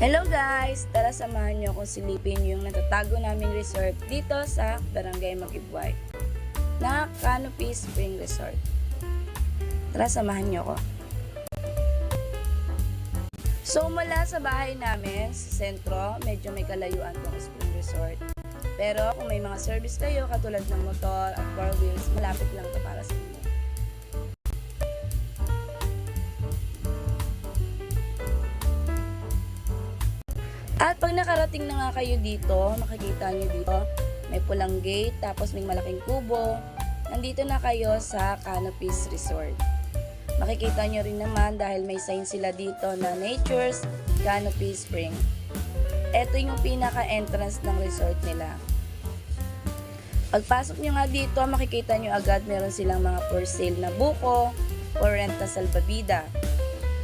Hello guys! Tara samahan nyo akong silipin yung natatago naming resort dito sa Barangay Magibway na Canopy Spring Resort. Tara samahan nyo ako. So mula sa bahay namin sa sentro, medyo may kalayuan tong Spring Resort. Pero kung may mga service kayo katulad ng motor at 4 wheels, malapit lang to para sa inyo. At pag nakarating na nga kayo dito, makikita nyo dito, may pulang gate, tapos may malaking kubo. Nandito na kayo sa Canopy's Resort. Makikita nyo rin naman dahil may sign sila dito na Nature's Canopy Spring. Ito yung pinaka-entrance ng resort nila. Pagpasok nyo nga dito, makikita nyo agad meron silang mga for sale na buko or rent na salbabida.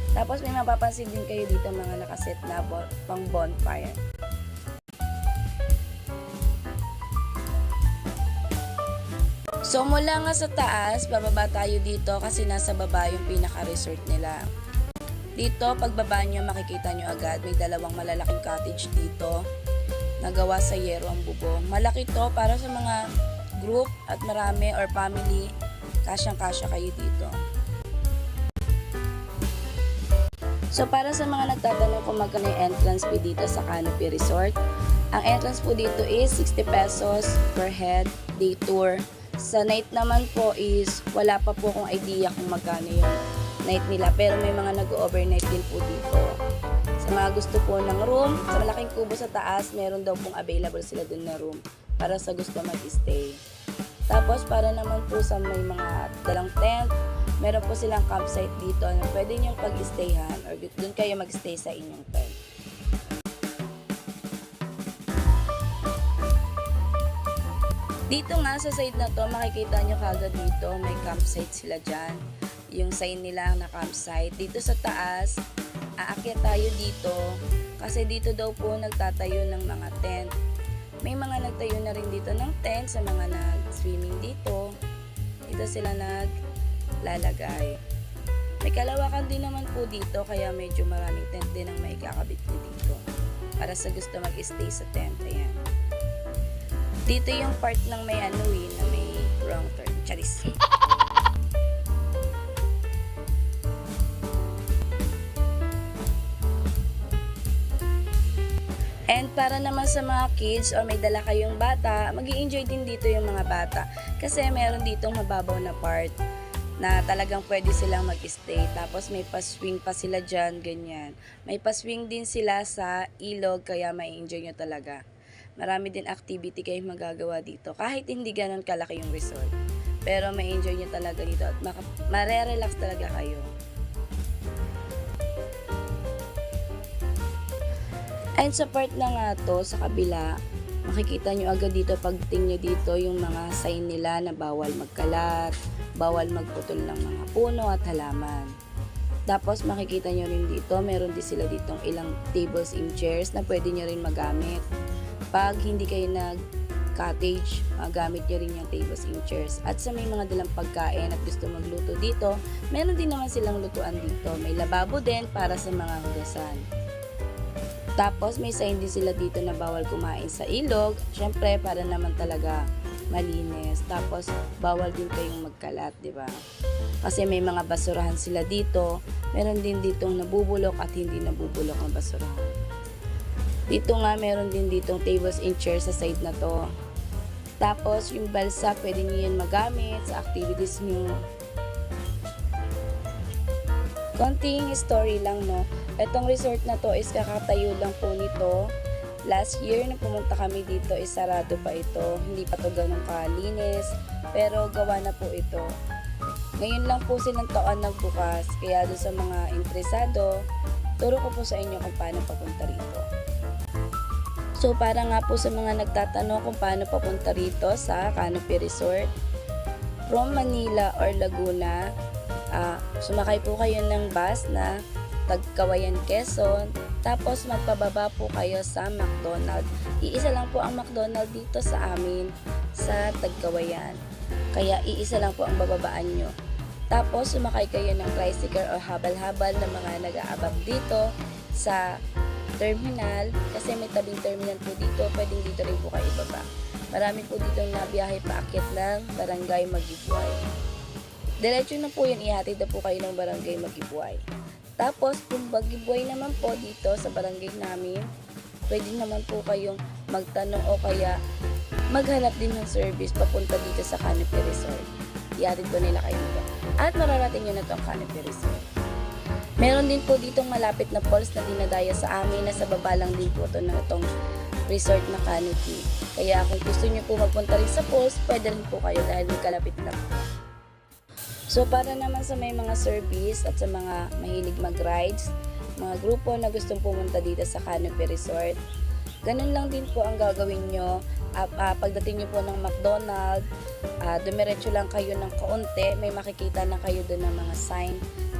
Tapos may mapapansin din kayo dito mga nakaset na pang bonfire. So mula nga sa taas, bababa tayo dito kasi nasa baba yung pinaka-resort nila. Dito, pagbaba nyo, makikita nyo agad may dalawang malalaking cottage dito. Nagawa sa yero ang bubong. Malaki to para sa mga group at marami or family. Kasyang-kasya kayo dito. So para sa mga nagtatanong kung magkano yung entrance fee dito sa Canopy Resort, ang entrance po dito is 60 pesos per head, day tour. Sa night naman po is wala pa po akong idea kung magkano yung night nila, pero may mga nag-overnight din po dito. Sa mga gusto po ng room, sa malaking kubo sa taas, meron daw pong available sila dun na room para sa gusto mag-stay. Tapos para naman po sa may mga dalang tent, meron po silang campsite dito na pwede niyong pag-stayhan or doon kayo mag-stay sa inyong tent. Dito nga sa side na to, makikita nyo kagad dito, may campsite sila dyan. Yung sign nila na campsite. Dito sa taas, aakyat tayo dito kasi dito daw po nagtatayo ng mga tent. May mga nagtayo na rin dito ng tent sa mga nag-swimming dito. Dito sila naglalagay. May kalawakan din naman po dito kaya medyo maraming tent din ang may kakabit dito. Para sa gusto mag-stay sa tent. Ayan. Dito yung part ng may na may wrong turn. Charis. And para naman sa mga kids o may dala kayong bata, mag-i-enjoy din dito yung mga bata. Kasi meron ditong mababaw na part na talagang pwede silang mag-stay. Tapos may pa-swing pa sila dyan, ganyan. May pa-swing din sila sa ilog, kaya ma-enjoy nyo talaga. Marami din activity kayong magagawa dito. Kahit hindi ganun kalaki yung resort. Pero ma-enjoy nyo talaga dito at mare-relax talaga kayo. And sa part na nga to, sa kabila, makikita nyo agad dito pagdating nyo dito yung mga sign nila na bawal magkalat, bawal magputol ng mga puno at halaman. Tapos makikita nyo rin dito, meron din sila ditong ilang tables and chairs na pwede nyo rin magamit. Pag hindi kayo nag-cottage, magamit nyo rin yung tables and chairs. At sa may mga dalang pagkain at gusto magluto dito, meron din naman silang lutuan dito. May lababo din para sa mga hugasan. Tapos may sign din sila dito na bawal kumain sa ilog. Syempre para naman talaga malinis. Tapos bawal din kayong magkalat, di ba? Kasi may mga basurahan sila dito. Meron din ditong nabubulok at hindi nabubulok na basurahan. Dito nga meron din ditong tables and chairs sa side na to. Tapos yung balsa pwede niyo yan magamit sa activities niyo. Konting story lang, no. Itong resort na to is kakatayo lang po nito. Last year na pumunta kami dito is sarado pa ito. Hindi pa to ganun kalinis. Pero gawa na po ito. Ngayon lang po silang taon nagbukas. Kaya doon sa mga interesado, turo ko po sa inyo kung paano papunta rito. So para nga po sa mga nagtatanong kung paano papunta rito sa Canopy Resort, from Manila or Laguna, sumakay po kayo ng bus na Tagkawayan, Quezon. Tapos magpababa po kayo sa McDonald's. Iisa lang po ang McDonald's dito sa amin sa Tagkawayan. Kaya iisa lang po ang bababaan nyo. Tapos sumakay kayo ng tricycle o habal-habal na mga nag-aabang dito sa terminal, kasi may tabing terminal po dito, pwedeng dito rin po kayo ibaba. Marami po dito nabiyahe paakyat ng Barangay Magibway. Diretso na po yun, ihatid na po kayo ng Barangay Magibway. Tapos, kung Magibway naman po dito sa barangay namin, pwede naman po kayong magtanong o kaya maghanap din ng service papunta dito sa Canopy Resort. Ihatid po nila kayo dito. At mararating nyo na itong Canopy Resort. Meron din po ditong malapit na falls na dinadaya sa amin, na sa baba lang din po ito na itong resort na Canopy. Kaya kung gusto nyo po magpunta rin sa falls, pwede rin po kayo dahil may kalapit lang. So para naman sa may mga service at sa mga mahilig mag-rides, mga grupo na gustong pumunta dito sa Canopy Resort, ganun lang din po ang gagawin nyo. Pagdating nyo po ng McDonald's, dumiretso lang kayo ng kaunti, may makikita na kayo doon ng mga sign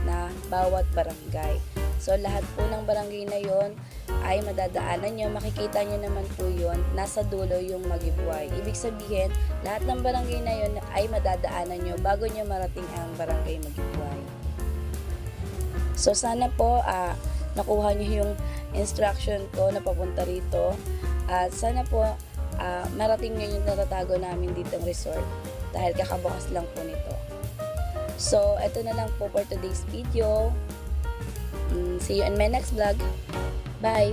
na bawat barangay. So lahat po ng barangay na yon ay madadaanan nyo, makikita nyo naman po yon, nasa dulo yung Magibway. Ibig sabihin, lahat ng barangay na yon ay madadaanan nyo bago nyo marating ang Barangay Magibway. So sana po nakuha nyo yung instruction ko na papunta rito, at sana po marating nyo yung natatago namin ditong resort dahil kakabukas lang po nito. So, ito na lang po for today's video. See you in my next vlog. Bye!